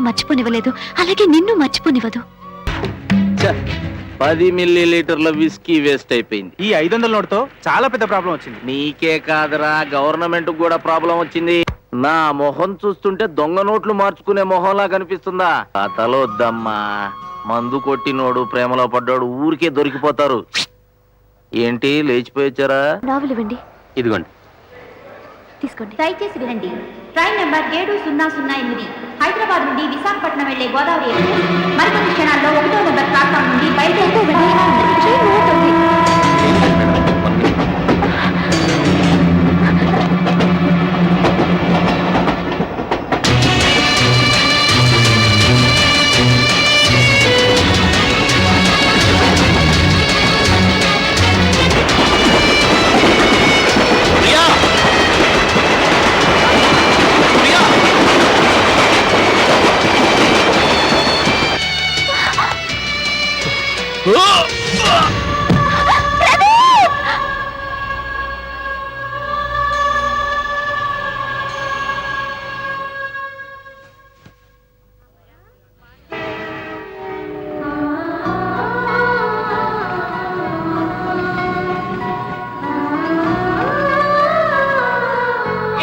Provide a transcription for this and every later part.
మర్చిపోనివ్వలేదు, అలాగే నిన్ను మర్చిపోనివ్వదు. 10 మిల్లీలీటర్ల విస్కీ వేస్ట్ అయిపోయింది. ఈ 500 నోటుతో చాలా పెద్ద ప్రాబ్లం వచ్చింది. నీకే కాదురా, గవర్నమెంట్ కూడా ప్రాబ్లం వచ్చింది. నా మొహం చూస్తుంటే దొంగ నోట్లు మార్చుకునే మొహంలా కనిపిస్తుందా? కథలో వద్దమ్మా. మందు కొట్టినోడు ప్రేమలో పడ్డాడు ఊరికే దొరికిపోతారు. ఏంటి లేచిపోయొచ్చారా? నావెల్ ఇవ్వండి. ఇదిగోండి. తీసుకోండి. దయచేసి వినండి. ట్రైన్ నెంబర్ 7008 హైదరాబాద్ నుండి విశాఖపట్నం వెళ్లే గోదావరి ఎక్స్ప్రెస్ మరికొన్ని క్షణాల్లో 1వ నెంబర్ ప్లాట్ఫామ్ నుండి బయలుదేరుతుంది.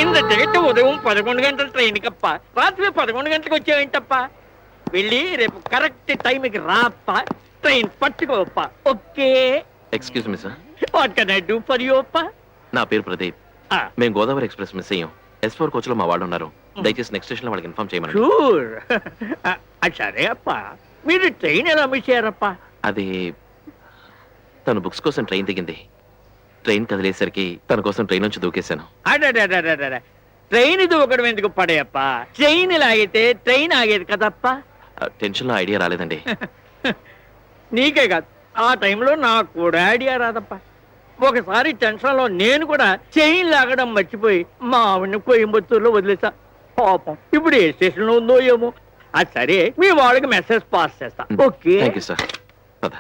ఇంత టికెట్ ఉదయం 11 గంటల ట్రైన్ కప్ప, రాత్రి 11 గంటలకు వచ్చావేంటప్ప? వెళ్ళి రేపు కరెక్ట్ టైంకి రాప్ప, ట్రైన్ పట్టుకోప్ప. Okay. Excuse me sir. What can I do for you అప్ప? నా పేరు ప్రదీప్. మేము గోదావరి ఎక్స్ప్రెస్ మిస్ అయ్యాం. S4 కోచ్ లో మా వాళ్ళు ఉన్నారు. దయచేసి నెక్స్ట్ స్టేషన్ లో వాళ్ళకి ఇన్ఫార్మ్ చేయమని. షూర్. సరే అప్ప. మీరు ట్రైన్ ఎలా మిస్ అయ్యారప్ప? అది తను బుక్స్ కోసం ట్రైన్ దిగింది. ట్రైన్ కదిలేసరికి తన కోసం ట్రైన్ నుంచి దూకేశాను. ట్రైన్ దూకడం ఎందుకు పడేయప్ప? ట్రైన్ లాగితే ట్రైన్ ఆగేది కదప్ప. టెన్షన్ లో ఐడియా రాలేదండి. నీకే కాదు, ఆ టైంలో నాకు కూడా ఐడియా రాదప్ప. ఒకసారి టెన్షన్ లో నేను కూడా చైన్ లాగడం మర్చిపోయి మా ఆవిడని కోయంబత్తూరులో వదిలేసా. పాపం ఇప్పుడు ఏ స్టేషన్ లో ఉందో ఏమో. అది సరే, మీ వాళ్ళకి మెసేజ్ పాస్ చేస్తా. ఓకే. Thank you sir. పద.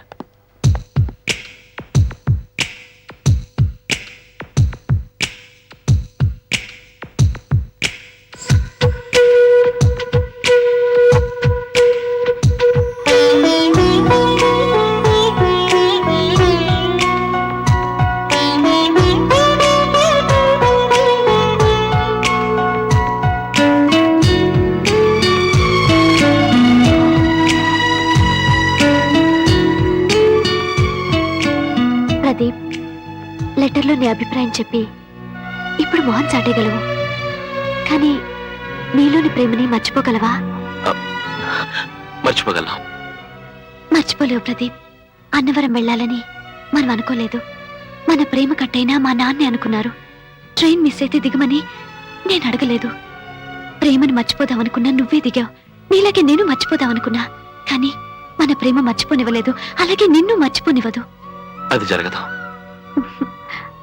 ప్రదీప్, లెటర్లో నీ అభిప్రాయం చెప్పి ఇప్పుడు మొహం చాటేయగలవు, కానీ నీలోని ప్రేమని మర్చిపోగలవా? మర్చిపోగలను. మర్చిపోలేవు ప్రదీప్. అన్నవరం వెళ్ళాలని మనం అనుకోలేదు. మన ప్రేమ కట్టైనా మా నాన్నే అనుకున్నారు. ట్రైన్ మిస్ అయితే దిగమని నేను అడగలేదు. ప్రేమను మర్చిపోదామనుకున్నా నువ్వే దిగావు. నీలాగే నేను మర్చిపోదామనుకున్నా, కానీ మన ప్రేమ మర్చిపోనివ్వలేదు, అలాగే నిన్ను మర్చిపోనివ్వదు. అది జరగదు.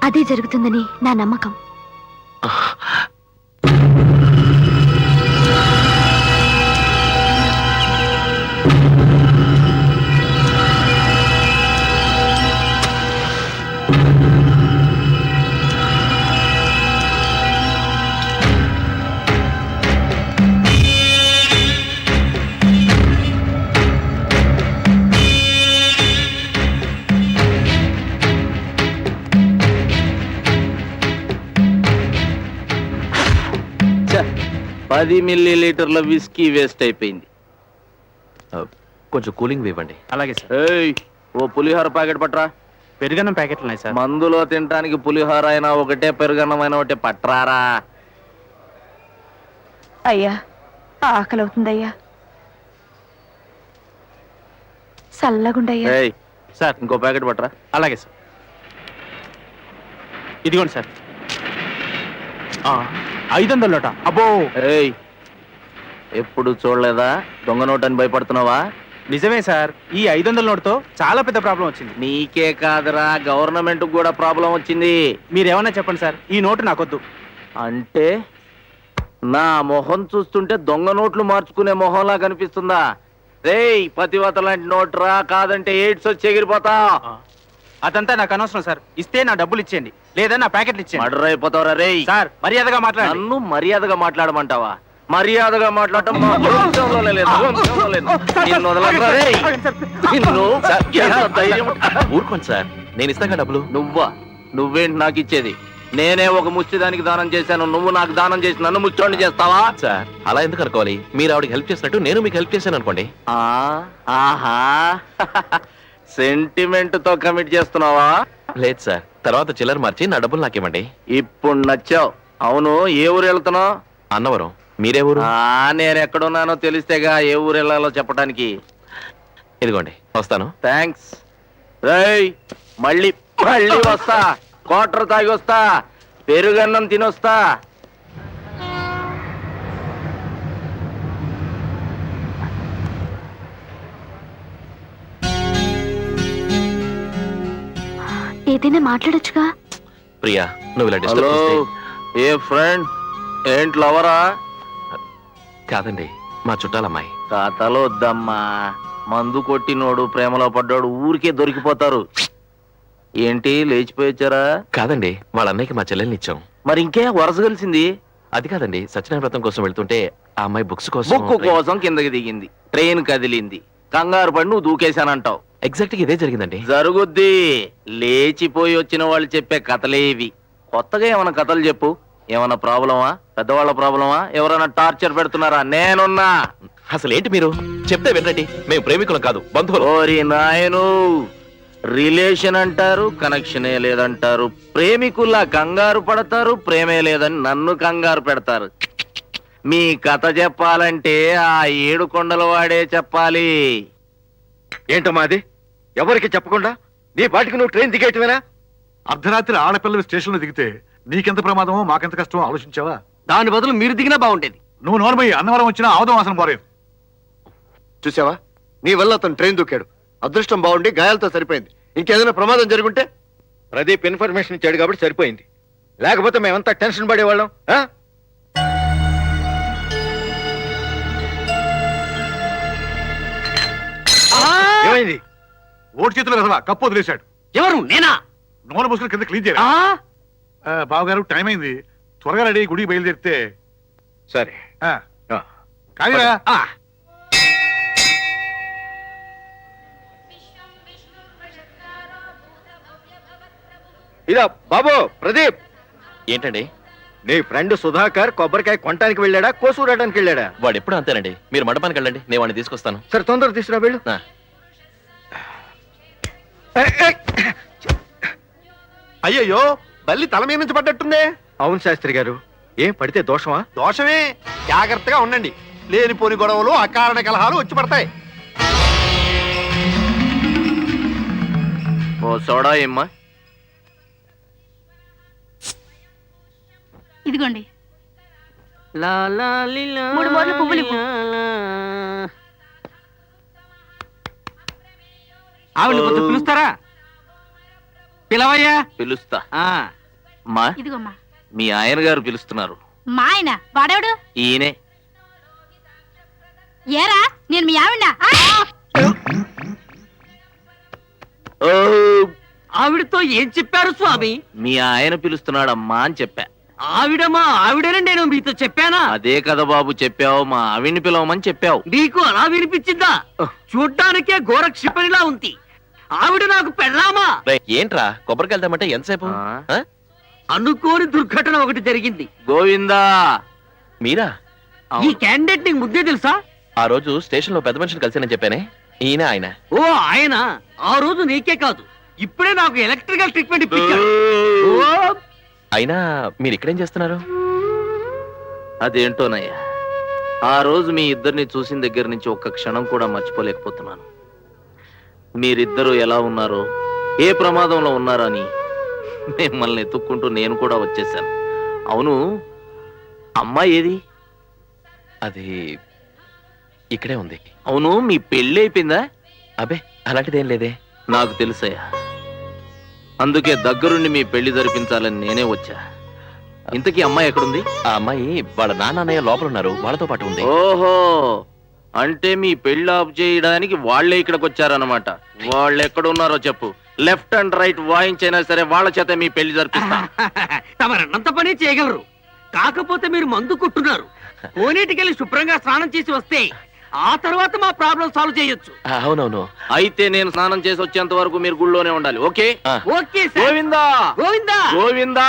అదే జరుగుతుందని నా నమ్మకం. ఛ, 10 మిల్లీలీటర్ల విస్కీ వేస్ట్ అయిపోయింది. కొంచెం కూలింగ్ ఇవ్వండి. అలాగే సార్. ఏయ్, ఓ పులిహోర ప్యాకెట్ పట్రా. పెరుగన్నం ప్యాకెట్లు ఉన్నాయి సార్. మందులో తినడానికి పులిహోర అయినా ఒకటే, పెరుగన్నమైనా ఒకటే పట్రారా. అయ్యా, ఆకలి అవుతుందయ్యా. చల్లగుండయ్యా. ఏయ్ సార్, ఇంకో ప్యాకెట్ పట్రా. అలాగే సార్. ఇదిగోండి సార్. 500 నోట. అబ్బో. ఏయ్, ఎప్పుడు చూడలేదా దొంగ నోట్ అని భయపడుతున్నావా? నిజమే సార్, ఈ 500 నోటుతో చాలా పెద్ద ప్రాబ్లం వచ్చింది. నీకే కాదురా, గవర్నమెంట్ కూడా ప్రాబ్లం వచ్చింది. మీరేమన్నా చెప్పండి సార్, ఈ నోటు నాకొద్దు. అంటే నా మొహం చూస్తుంటే దొంగ నోట్లు మార్చుకునే మొహంలా కనిపిస్తుందా? రేయ్, పతివత లాంటి నోట్ రా, కాదంటే ఎయిడ్స్ వచ్చి ఎగిరిపోతా. అదంతా నాకు అనవసరం సార్. ఇస్తే నా డబ్బులు ఇచ్చేయండి, లేదా నా ప్యాకెట్లు ఇచ్చేయండి. మర్డర్ అయిపోతావురా రేయ్. సార్, మర్యాదగా మాట్లాడండి. నన్ను మర్యాదగా మాట్లాడమంటావా? మర్యాదగా మాట్లాడటం మా వంశంలో లేదు, వంశంలో లేదు. నిన్ను వదలనురా రేయ్. నిన్ను ఎంత ధైర్యం? ఊరుకోండి సార్, నేను ఇస్తాగా డబ్బులు. నువ్వేంటి నాకు ఇచ్చేది? నేనే ఒక ముష్టిదానికి దానం చేశాను, నువ్వు నాకు దానం చేసి నన్ను ముచ్చోండి చేస్తావా? సార్ అలా ఎందుకు అనుకోవాలి? మీరు ఆవిడకి హెల్ప్ చేసినట్టు నేను మీకు హెల్ప్ చేశాను అనుకోండి. ఆహా సెంటిమెంట్ తో కమిట్ చేస్తున్నావా? లేదు సార్, తర్వాత చిల్లర మార్చి నా డబ్బులు నాకేమండి. ఇప్పుడు నచ్చావు. అవును, ఏ ఊరు వెళ్తున్నావు? అన్నవరం. మీరే ఊరు? నేను ఎక్కడున్నానో తెలిస్తేగా ఏ ఊరు వెళ్ళాలో చెప్పడానికి. ఇదిగోండి, వస్తాను. థ్యాంక్స్. రేయ్, మళ్ళీ మళ్ళీ వస్తా. క్వార్టర్ తాగి వస్తా, పెరుగన్నం తినొస్తా. ఏదైనా మాట్లాడొచ్చుగా. ప్రియా, నువ్వు ఇలా హలో, డిస్టర్బ్ చేస్తే. ఏ ఫ్రెండ్, ఏంటి లవరా? కాదండి, మా చుట్టాలమ్మాయి. కథలు వద్దమ్మా. మందు కొట్టినోడు ప్రేమలో పడ్డాడు ఊరికే దొరికిపోతారు. ఏంటి లేచిపోయొచ్చారా? కాదండి, వాళ్ళ అన్నయ్యకి మా చెల్లెల్ని ఇచ్చాం. మరి ఇంకే వరస కలిసింది. అది కాదండి, సత్యనారాయణ వ్రతం కోసం వెళ్తుంటే ఆ అమ్మాయి బుక్స్ కోసం బుక్కు కోసం కిందకి దిగింది, ట్రైన్ కదిలింది, కంగారు పడి నువ్వు దూకేశానంటావు. ఎగ్జాక్ట్ గా ఇదే జరిగిందండి. జరుగుద్ది. లేచిపోయి వచ్చిన వాళ్ళు చెప్పే కథలే ఇవి. కొత్తగా ఏమైనా కథలు చెప్పు. ఏమైనా ప్రాబ్లమా? పెద్దవాళ్ళ ప్రాబ్లమా? ఎవరైనా టార్చర్ పెడుతున్నారా? నేనున్నా. అసలు ఏంటి మీరు చెప్తే వినండి. మేము ప్రేమికులం కాదు, బంధువులు. ఓరి నాయను, రిలేషన్ అంటారు, కనెక్షనే లేదంటారు. ప్రేమికుల్లా కంగారు పడతారు, ప్రేమే లేదని నన్ను కంగారు పెడతారు. మీ కథ చెప్పాలంటే ఆ 7 కొండల వాడే చెప్పాలి. ఏంటమ్మా అది? ఎవరికి చెప్పకుండా నీ పాటికి నువ్వు ట్రైన్ దిగేయటమేనా? అర్ధరాత్రి ఆడపిల్లలు స్టేషన్లో దిగితే నీకెంత ప్రమాదమో మాకెంత కష్టమో ఆలోచించావా? దాని బదులు మీరు దిగినా బాగుండేది. నువ్వు నోర్మయ్యి, అన్నవరం వచ్చినా ఆవుదం వాసన పోలేదు. చూసావా, నీ వల్ల అతను ట్రైన్ దూకాడు. అదృష్టం బాగుండి గాయాలతో సరిపోయింది. ఇంకేదైనా ప్రమాదం జరుగుంటే ప్రదీప్ ఇన్ఫర్మేషన్ ఇచ్చాడు కాబట్టి సరిపోయింది. లేకపోతే మేమంతా టెన్షన్ పడేవాళ్ళం. ఏమైంది? ఓటు చేతులు కదా కప్పు వదిలేశాడు. ఎవరు? నేనా? నోన బుసులు కింద క్లీన్ చేయాలి. బావగారు, టైం అయింది, త్వరగా రెడీ, గుడికి బయలుదేరితే. సరే కానీరా. ఇదా బాబు ప్రదీప్. ఏంటండి? నీ ఫ్రెండ్ సుధాకర్ కొబ్బరికాయ కొనడానికి వెళ్ళాడా, కోసూరడానికి వెళ్ళాడా? వాడు ఎప్పుడు అంతేనండి. మీరు మండపానికి వెళ్ళండి, నేను వాడిని తీసుకొస్తాను. సరే, తొందరగా తీసుకురా వెళ్ళు. ఆ. అయ్యయ్యో, బల్లి తల మీద నుంచి పడ్డట్టుందే. అవును శాస్త్రి గారు, ఏం పడితే దోషమా? దోషమే. జాగ్రత్తగా ఉండండి, లేనిపోని గొడవలు, అకారణ కలహాలు వచ్చి పడతాయి. ఓ సోడా ఏమ్మా? ఇదిగోండి. 3 మోర్లు పువ్వులు ఇవ్వు. ఆవిడ కొంచెం పిలుస్తారా? పిలవయ్యా. పిలుస్తా. ఆ, మా ఇదిగోమ్మా. మీ ఆయన గారు పిలుస్తున్నారు. మా ఆయన వాడేవాడు? ఈయనే. ఏరా, నేను మీ ఆవిడ. ఓ, ఆవిడతో ఏం చెప్పారు స్వామి? మీ ఆయన పిలుస్తున్నాడమ్మా అని చెప్పా. ఆవిడేనండి, నేను మీతో చెప్పానా? అదే కదా బాబు చెప్పావు, మా ఆవిడ్ని పిలవమని చెప్పావు. నీకు అలా వినిపించిందా? చూడ్డానికే ఘోర క్షిపణిలా ఉంది. ఆవిడ నాకు పెళ్ళామా? రేయ్, ఏంట్రా కొబ్బరికి వెళ్దామంటే ఎంతసేపు? ఆ? అనుకోని దుర్ఘటన ఒకటి జరిగింది. గోవిందా. మీరా? ఈ క్యాండిడేట్ నీకు ముద్దే తెలుసా? ఆ రోజు స్టేషన్ లో పెద్ద మనుషులు కలిసానని చెప్పానే, ఈయన ఆయన. ఓ ఆయన. ఆ రోజు నీకే కాదు, ఇప్పుడే నాకు ఎలక్ట్రికల్ ట్రీట్మెంట్ ఇప్పించారు. ఓ, అయినా మీరు ఇక్కడేం చేస్తున్నారు? అదేంటోనయ్యా, ఆ రోజు మీ ఇద్దరిని చూసిన దగ్గర నుంచి ఒక్క క్షణం కూడా మర్చిపోలేకపోతున్నాను. మీరిద్దరూ ఎలా ఉన్నారో, ఏ ప్రమాదంలో ఉన్నారని మిమ్మల్ని ఎత్తుక్కుంటూ నేను కూడా వచ్చేసాను. అవును, అమ్మాయి ఏది? అది ఇక్కడే ఉంది. అవును, మీ పెళ్ళి అయిపోయిందా? అబే, అలాంటిదేం లేదే. నాకు తెలుసయ్యా, అందుకే దగ్గరుండి మీ పెళ్లి జరిపించాలని నేనే వచ్చా. ఇంతకీ అమ్మాయి ఎక్కడుంది? ఆ అమ్మాయి వాళ్ళ నాన్నయ్య లోపల ఉన్నారు, వాళ్ళతో పాటు ఉంది. ఓహో, అంటే మీ పెళ్లి ఆఫ్ చేయడానికి వాళ్లే ఇక్కడికి వచ్చారన్నమాట. వాళ్ళు ఎక్కడున్నారో చెప్పు, లెఫ్ట్ అండ్ రైట్ వాయించైనా సరే వాళ్ళ చేత మీ పెళ్లి జరిపిస్తా. తమరన్నంత పని చేయగలరు, కాకపోతే మీరు మందు కొట్టున్నారు. కోనేటికెళ్ళి శుభ్రంగా స్నానం చేసి వస్తే ఆ తర్వాత మా ప్రాబ్లం సాల్వ్ చేయొచ్చు. అవునవును. అయితే నేను స్నానం చేసి వచ్చేంత వరకు మీరు గుళ్ళోనే ఉండాలి. Okay? Okay sir. Govinda Govinda Govinda.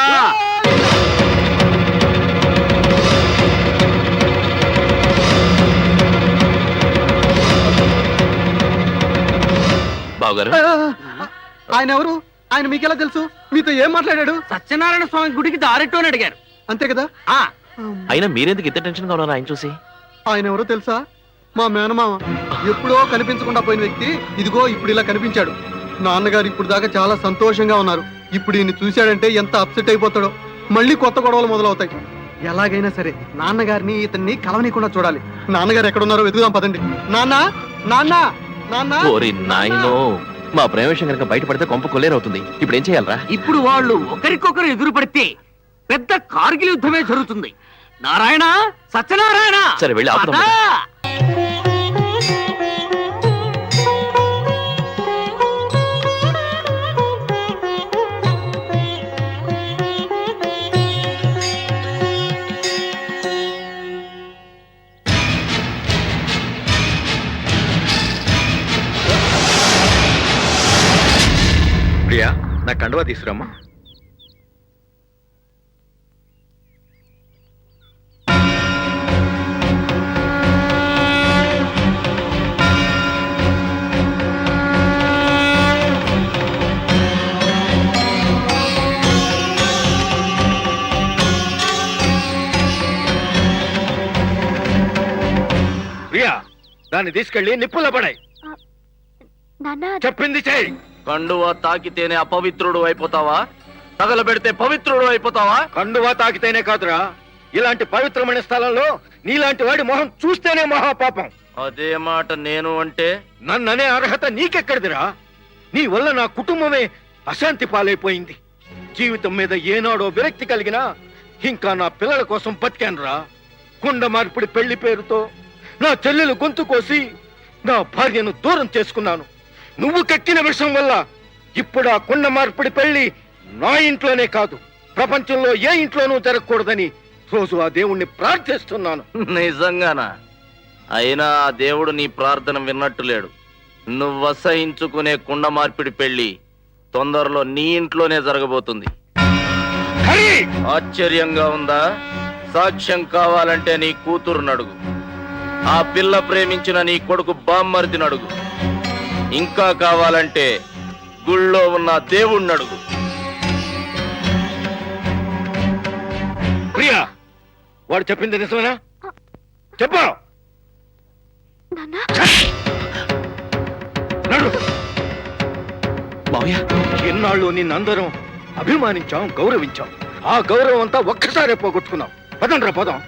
బావగారు, ఆయన ఎవరు? ఆయన మీకెలా తెలుసు? మీతో ఏం మాట్లాడాడు? సత్యనారాయణ స్వామి గుడికి దారెట్టు అని అడిగారు. అంతే కదా? ఆ అయినా మీరెందుకు ఇంత టెన్షన్ గా ఉన్నారు ఆయన చూసి? ఆయన ఎవరో తెలుసా? మా మేనమామ. ఎప్పుడో కనిపించకుండా పోయిన వ్యక్తి ఇదిగో ఇప్పుడు ఇలా కనిపించాడు. నాన్నగారు ఇప్పుడు దాకా చాలా సంతోషంగా ఉన్నారు. ఇప్పుడు ఈయన చూశాడంటే ఎంత అప్సెట్ అయిపోతాడో. మళ్ళీ కొత్త గొడవలు మొదలవుతాయి. ఎలాగైనా సరే నాన్నగారిని ఇతన్ని కలవనీయకుండా చూడాలి. నాన్నగారు ఎక్కడున్నారో వెతుకుదాం పదండి. నాన్న నాన్న నాన్న. ఓరి నాయనో, మా ప్రేమ విషయం కనుక బయటపడితే కొంప కొల్లేరవుతుంది. ఇప్పుడు ఏం చేయాలరా? ఇప్పుడు వాళ్ళు ఒకరికొకరు ఎదురు పడితే పెద్ద కార్గిల్ యుద్ధమే జరుగుతుంది. నారాయణ, సత్యనారాయణ. సరే, వెళ్ళి ఆపుదాం. పద. ప్రియా, నా కండువా తీసుకురామ్మా. ప్రియా, దాన్ని తీసుకెళ్లి నిప్పుల్లో పడాయి. నాన్న చెప్పింది చెయ్యి. కండువా తాకితేనే అపవిత్రుడు అయిపోతావా? తగలబెడితే పవిత్రుడు అయిపోతావా? కండువా తాకితేనే కాదురా, ఇలాంటి పవిత్రమైన స్థలంలో నీలాంటి వాడి మొహం చూస్తేనే మహాపాపం. అదే మాట నేను అంటే నన్ననే అర్హత నీకెక్కడిదిరా? నీ వల్ల నా కుటుంబమే అశాంతి పాలైపోయింది. జీవితం మీద ఏనాడో విరక్తి కలిగినా ఇంకా నా పిల్లల కోసం బతికానురా. కుండ మార్పిడి పెళ్లి పేరుతో నా చెల్లెలు గొంతు కోసి నా భార్యను దూరం చేసుకున్నాను. నువ్వు కక్కిన విషయం వల్ల ఇప్పుడు ఆ కుండ మార్పిడి పెళ్లి నా ఇంట్లోనే కాదు, ప్రపంచంలో ఏ ఇంట్లోనూ జరగకూడదని రోజు ఆ దేవుణ్ణి ప్రార్థిస్తున్నాను. నిజంగానా? అయినా ఆ దేవుడు నీ ప్రార్థన విన్నట్టు లేడు. నువ్వు అసహించుకునే కుండ మార్పిడి పెళ్లి తొందరలో నీ ఇంట్లోనే జరగబోతుంది. హరి! ఆశ్చర్యంగా ఉందా? సాక్ష్యం కావాలంటే నీ కూతురు నడుగు, ఆ పిల్ల ప్రేమించిన నీ కొడుకు బామ్మర్ది నడుగు, ఇంకా కావాలంటే గుళ్ళో ఉన్న దేవుణ్ణి అడుగు. ప్రియా, వాడు చెప్పింది నిజమేనా? చెప్పు. నాన్న నడు. మావయ్య, ఎన్నాళ్ళు నిన్నందరం అభిమానించాం, గౌరవించాం. ఆ గౌరవం అంతా ఒక్కసారే పోగొట్టుకున్నాం. పదండ్రా, పోదాం.